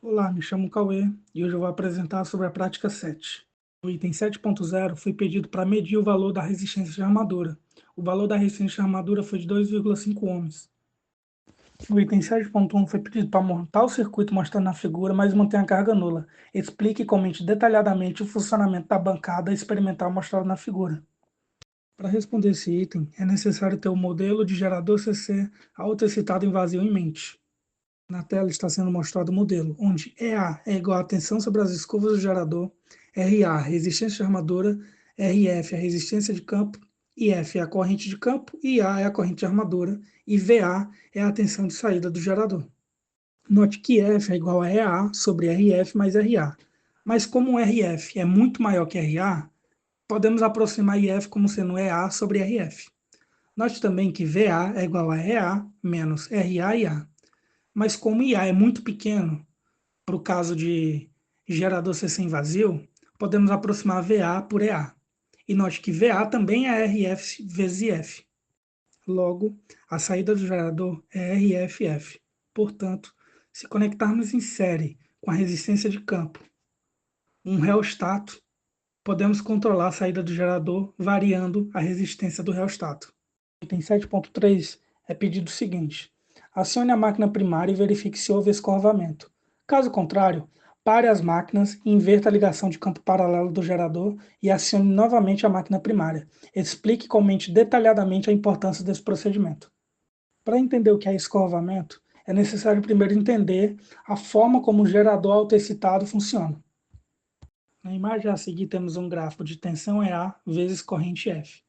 Olá, me chamo Cauê e hoje eu vou apresentar sobre a prática 7. O item 7.0 foi pedido para medir o valor da resistência de armadura. O valor da resistência de armadura foi de 2,5 ohms. O item 7.1 foi pedido para montar o circuito mostrando na figura, mas manter a carga nula. Explique e comente detalhadamente o funcionamento da bancada experimental mostrado na figura. Para responder esse item, é necessário ter o modelo de gerador CC autoexcitado em vazio em mente. Na tela está sendo mostrado o modelo, onde EA é igual a tensão sobre as escovas do gerador, RA, resistência de armadura, RF, a resistência de campo, IF é a corrente de campo, IA é a corrente de armadura, e VA é a tensão de saída do gerador. Note que F é igual a EA sobre RF mais RA. Mas como o RF é muito maior que RA, podemos aproximar IF como sendo EA sobre RF. Note também que VA é igual a EA menos RA e A. Mas como IA é muito pequeno, para o caso de gerador ser sem vazio, podemos aproximar VA por EA. E note que VA também é RF vezes IF. Logo, a saída do gerador é RFF. Portanto, se conectarmos em série com a resistência de campo, um reostato, podemos controlar a saída do gerador variando a resistência do reostato. Item 7.3 é pedido o seguinte: acione a máquina primária e verifique se houve escorvamento. Caso contrário, pare as máquinas e inverta a ligação de campo paralelo do gerador e acione novamente a máquina primária. Explique e comente detalhadamente a importância desse procedimento. Para entender o que é escorvamento, é necessário primeiro entender a forma como o gerador autoexcitado funciona. Na imagem a seguir temos um gráfico de tensão EA vezes corrente F.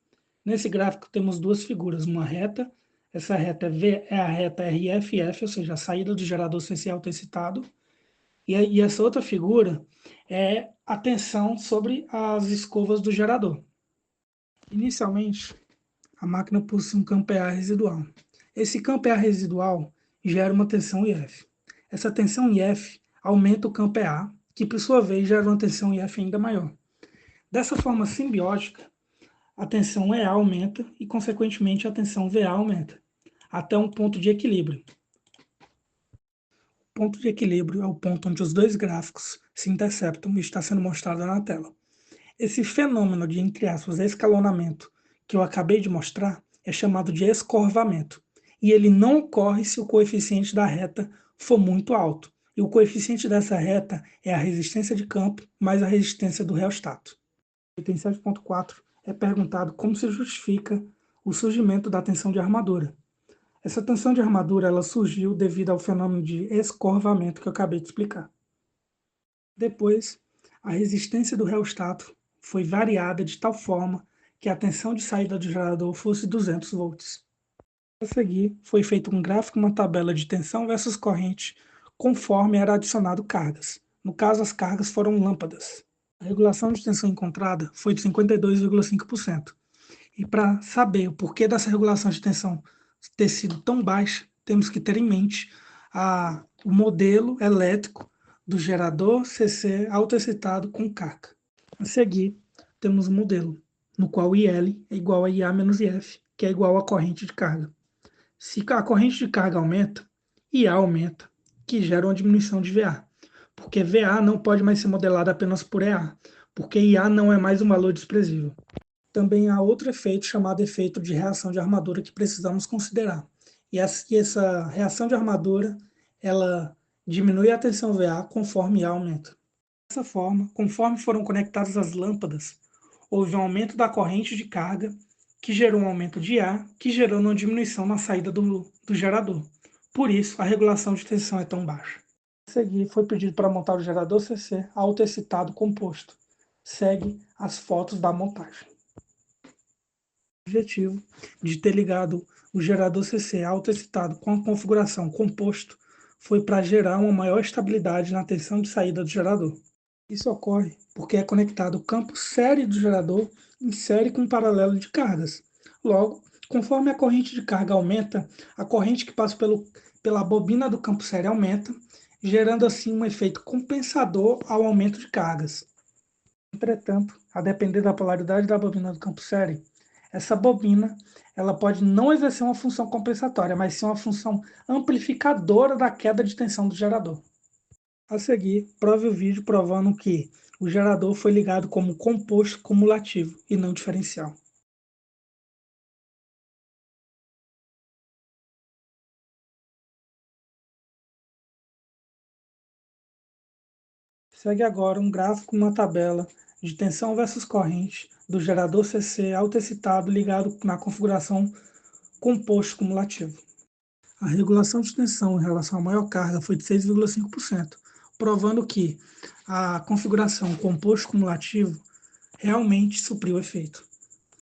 Nesse gráfico temos duas figuras, uma reta, essa reta é a reta RFF, ou seja, a saída do gerador CC autoexcitado, e essa outra figura é a tensão sobre as escovas do gerador. Inicialmente, a máquina possui um campo EA residual. Esse campo EA residual gera uma tensão IF. Essa tensão IF aumenta o campo EA, que por sua vez gera uma tensão IF ainda maior. Dessa forma simbiótica, a tensão EA aumenta e, consequentemente, a tensão VA aumenta, até um ponto de equilíbrio. O ponto de equilíbrio é o ponto onde os dois gráficos se interceptam e está sendo mostrado na tela. Esse fenômeno de, entre aspas, escalonamento que eu acabei de mostrar é chamado de escorvamento, e ele não ocorre se o coeficiente da reta for muito alto, e o coeficiente dessa reta é a resistência de campo mais a resistência do reostato. Item 7.4 é perguntado como se justifica o surgimento da tensão de armadura. Essa tensão de armadura ela surgiu devido ao fenômeno de escorvamento que eu acabei de explicar. Depois, a resistência do reostato foi variada de tal forma que a tensão de saída do gerador fosse 200 volts. A seguir, foi feito um gráfico, uma tabela de tensão versus corrente, conforme era adicionado cargas. No caso, as cargas foram lâmpadas. A regulação de tensão encontrada foi de 52,5%. E para saber o porquê dessa regulação de tensão ter sido tão baixa, temos que ter em mente o modelo elétrico do gerador CC autoexcitado com carga. A seguir, temos o modelo, no qual IL é igual a IA menos IF, que é igual à corrente de carga. Se a corrente de carga aumenta, IA aumenta, que gera uma diminuição de VA, porque VA não pode mais ser modelado apenas por EA, porque IA não é mais um valor desprezível. Também há outro efeito chamado efeito de reação de armadura que precisamos considerar. E essa reação de armadura, ela diminui a tensão VA conforme IA aumenta. Dessa forma, conforme foram conectadas as lâmpadas, houve um aumento da corrente de carga, que gerou um aumento de IA, que gerou uma diminuição na saída do gerador. Por isso, a regulação de tensão é tão baixa. A seguir, foi pedido para montar o gerador CC autoexcitado composto. Segue as fotos da montagem. O objetivo de ter ligado o gerador CC autoexcitado com a configuração composto foi para gerar uma maior estabilidade na tensão de saída do gerador. Isso ocorre porque é conectado o campo série do gerador em série com um paralelo de cargas. Logo, conforme a corrente de carga aumenta, a corrente que passa pela bobina do campo série aumenta, gerando assim um efeito compensador ao aumento de cargas. Entretanto, a depender da polaridade da bobina do campo série, essa bobina ela pode não exercer uma função compensatória, mas sim uma função amplificadora da queda de tensão do gerador. A seguir, prove o vídeo provando que o gerador foi ligado como composto cumulativo e não diferencial. Segue agora um gráfico com uma tabela de tensão versus corrente do gerador CC autoexcitado ligado na configuração composto cumulativo. A regulação de tensão em relação à maior carga foi de 6,5%, provando que a configuração composto cumulativo realmente supriu o efeito.